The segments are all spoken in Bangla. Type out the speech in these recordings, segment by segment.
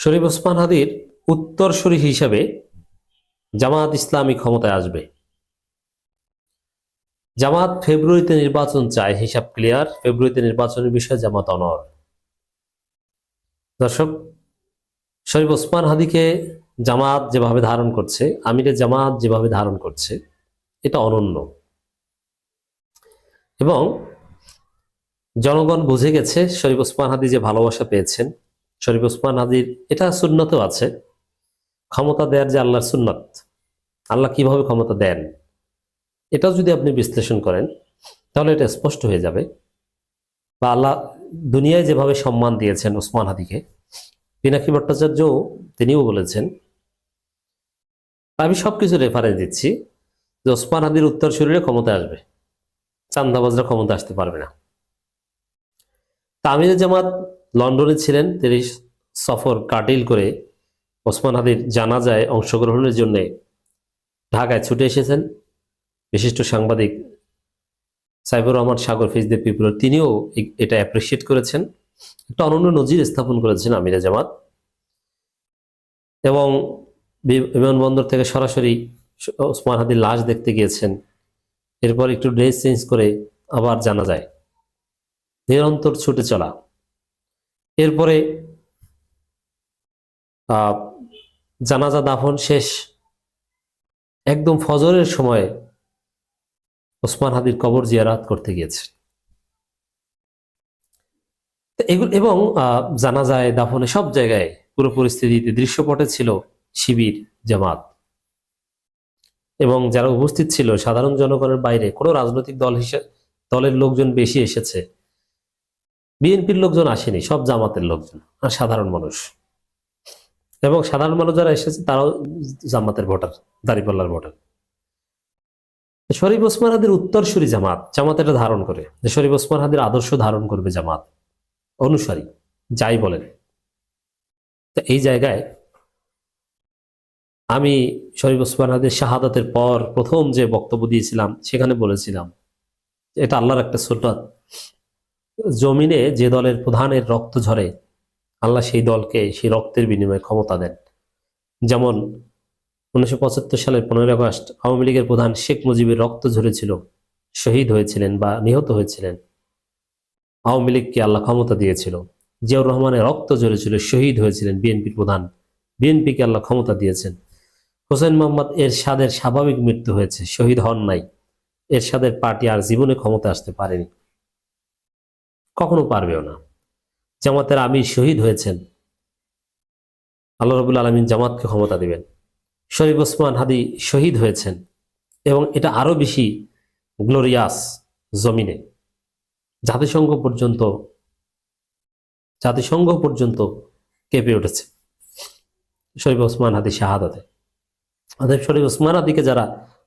শরীফ ওসমান হাদির উত্তরসূরি হিসাবে জামাত ইসলামী ক্ষমতায় আসবে। জামাত ফেব্রুয়ারিতে নির্বাচন চায়, হিসাব ক্লিয়ার। ফেব্রুয়ারিতে নির্বাচনের বিষয়ে জামাত অনড়। দর্শক, শরীফ ওসমান হাদিকে জামাত যেভাবে ধারণ করছে, আমিরে জামাত যেভাবে ধারণ করছে, এটা অনন্য এবং জনগণ বুঝে গেছে শরীফ ওসমান হাদি যে ভালোবাসা পেয়েছেন। শরীফ ওসমান হাদির এটা সুন্নতও আছে, ক্ষমতা দেওয়ার যে আল্লাহর সুন্নত, আল্লাহ কিভাবে ক্ষমতা দেন এটাও যদি আপনি বিশ্লেষণ করেন তাহলে এটা স্পষ্ট হয়ে যাবে। বা আল্লাহ দুনিয়ায় যেভাবে সম্মান দিয়েছেন ওসমান হাদিকে, পিনাকি ভট্টাচার্য তিনিও বলেছেন। আমি সবকিছু রেফারেন্স দিচ্ছি যে ওসমান হাদির উত্তরসূরিরা ক্ষমতায় আসবে, চান্দাবাজরা ক্ষমতা আসতে পারবে না। আমিরে জামাত লন্ডনে ছিলেন, তিনি সফর কাটিল করে ওসমান হাদির জানাজায় অংশগ্রহণের জন্য ঢাকায় ছুটে এসেছেন। বিশিষ্ট সাংবাদিক সাইফুর রহমান সাগর ফেজ দ্য পিপল, তিনিও এটা অ্যাপ্রিসিয়েট করেছেন। একটা অনন্য নজির স্থাপন করেছেন আমিরে জামাত। এবং বিমানবন্দর থেকে সরাসরি ওসমান হাদির লাশ দেখতে গিয়েছেন। এরপর একটু ড্রেস চেঞ্জ করে আবার জানা যায়, নিরন্তর ছুটে চলা। এরপরে জানাজা দাফন শেষ, একদম ফজরের সময় ওসমান হাদির কবর জিয়ারাত করতে গিয়েছে। এবং জানাজায় দাফনে সব জায়গায় পুরো পরিস্থিতিতে দৃশ্যপটে ছিল শিবির, জামাত এবং যারা উপস্থিত ছিল সাধারণ জনগণের বাইরে কোনো রাজনৈতিক দলের লোকজন বেশি এসেছে। বিএনপির লোকজন আসেনি, সব জামাতের লোকজন আর সাধারণ মানুষ। এবং সাধারণ মানুষ যারা এসেছে তারাও জামাতের ভোটার, দাঁড়িপাল্লার ভোটার। শরীফ ওসমান হাদির উত্তরসূরি জামাত এটা ধারণ করে যে শরীফ ওসমান হাদির আদর্শ ধারণ করবে জামাত, অনুসারী যাই বলেন। তো এই জায়গায় আমি শরীফ ওসমান হাদির শাহাদাতের পর প্রথম যে বক্তব্য দিয়েছিলাম সেখানে বলেছিলাম এটা আল্লাহর একটা সুন্নাত। জমিনে যে দলের প্রধানের রক্ত ঝরে, আল্লাহ সেই দলকে সেই রক্তের বিনিময়ে ক্ষমতা দেন। যেমন 1975 সালের 15 আগস্ট আওয়ামী লীগের প্রধান শেখ মুজিবের রক্ত ঝরেছিল, শহীদ হয়েছিলেন বা নিহত হয়েছিলেন, আওয়ামী লীগকে আল্লাহ ক্ষমতা দিয়েছিল। জিয়াউর রহমানের রক্ত ঝরেছিল, শহীদ হয়েছিলেন বিএনপির প্রধান, বিএনপিকে আল্লাহ ক্ষমতা দিয়েছেন। হোসেন মোহাম্মদ এরশাদের স্বাভাবিক মৃত্যু হয়েছে, শহীদ হন নাই। এরশাদের পার্টি আর জীবনে ক্ষমতা আসতে পারেনি, কখনো পারবেও না। জামাতের আমির শহীদ হয়েছেন, আল্লাহ রাব্বুল আলামিন জামাতকে ক্ষমতা দিবেন। শরীফ ওসমান হাদি শহীদ হয়েছেন এবং এটা আরো বেশি গ্লোরিয়াস। জমিনে জাতিসংঘ পর্যন্ত কেঁপে উঠেছে শরীফ ওসমান হাদি শাহাদাতে। অতএব শরীফ ওসমান হাদিকে যারা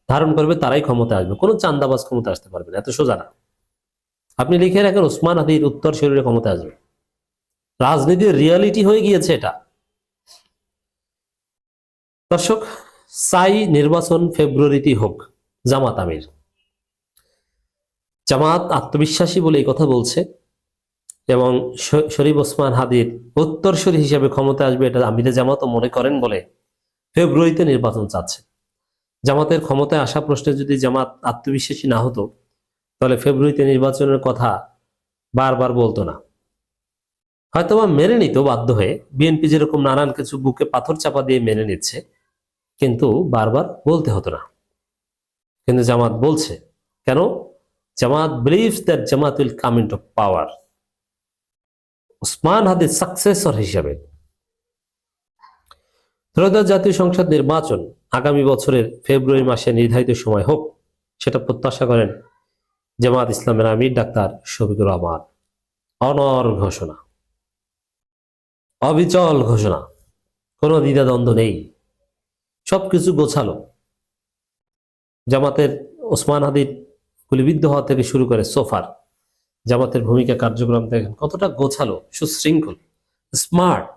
ধারণ করবে তারাই ক্ষমতা আসবে, কোনো চান্দাবাজ ক্ষমতা আসতে পারবে না। এত সোজা না। আপনি লিখে রাখেন ওসমান হাদির উত্তর শরীরে ক্ষমতা আসবে। রাজনীতির রিয়ালিটি হয়ে গিয়েছে এটা। দর্শক, চাই নির্বাচন ফেব্রুয়ারিতে হোক, জামাত আমির। জামাত আত্মবিশ্বাসী বলে এই কথা বলছে এবং শরীফ ওসমান হাদির উত্তরসূরি হিসেবে ক্ষমতা আসবে এটা আমিরে জামাতও মনে করেন বলে ফেব্রুয়ারিতে নির্বাচন চাচ্ছে। জামাতের ক্ষমতায় আসা প্রশ্নে যদি জামাত আত্মবিশ্বাসী না হতো তাহলে ফেব্রুয়ারিতে নির্বাচনের কথা বারবার বলতো না, হয়তোবা মেনে নিত বাধ্য হয়ে। বিএনপি যেরকম নানান কিছু বুকে পাথর চাপা দিয়ে মেনে নিচ্ছে, কিন্তু বারবার বলতে হতো না। কিন্তু জামাত বলছে কেন? Jamaat believes that Jamaat will come into power. Osman হাদির সাকসেসর হিসাবে ত্রয়োদশ জাতীয় সংসদ নির্বাচন আগামী বছরের ফেব্রুয়ারি মাসে নির্ধারিত সময় হোক, সেটা প্রত্যাশা করেন জামাত ইসলামের আমির ডাক্তার শফিকুর রহমান। অনড় ঘোষণা, অবিচল ঘোষণা, কোনো দ্বিধাদ্বন্দ্ব নেই, সবকিছু গোছালো। জামাতের ওসমান হাদির গুলিবিদ্ধ হওয়া থেকে শুরু করে সোফার জামাতের ভূমিকা কার্যক্রম দেখেন কতটা গোছালো, সুশৃঙ্খল, স্মার্ট।